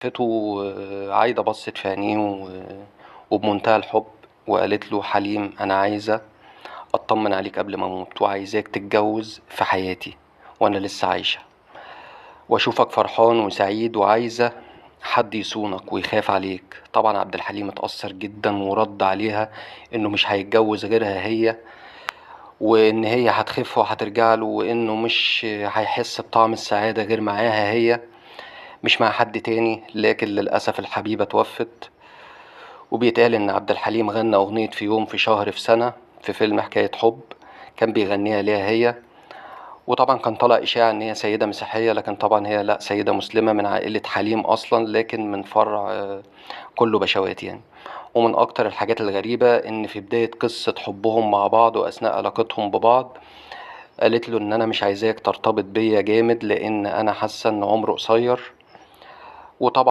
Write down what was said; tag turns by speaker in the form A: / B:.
A: شافته عايدة بصت في عينيه وبمنتهى الحب وقالت له: حليم، أنا عايزة أطمن عليك قبل ما أموت، وعايزاك تتجوز في حياتي وأنا لسه عايشة، وأشوفك فرحان وسعيد، وعايزة حد يصونك ويخاف عليك. طبعا عبد الحليم اتأثر جدا ورد عليها إنه مش هيتجوز غيرها هي، وإن هي هتخف وهترجع له، وإنه مش هيحس بطعم السعادة غير معاها هي، مش مع حد تاني. لكن للأسف الحبيبة توفت. وبيتقال إن عبد الحليم غنى أغنية في يوم في شهر في سنة في فيلم حكاية حب، كان بيغنيها ليها هي. وطبعا كان طلع إشاعة إن هي سيدة مسيحية، لكن طبعا هي لأ، سيدة مسلمة من عائلة حليم أصلا، لكن من فرع كله بشوات يعني. ومن أكتر الحاجات الغريبة إن في بداية قصة حبهم مع بعض وأثناء علاقتهم ببعض قالت له إن أنا مش عايزاك ترتبط بيا جامد، لأن أنا حاسة إن عمري قصير. وطبعا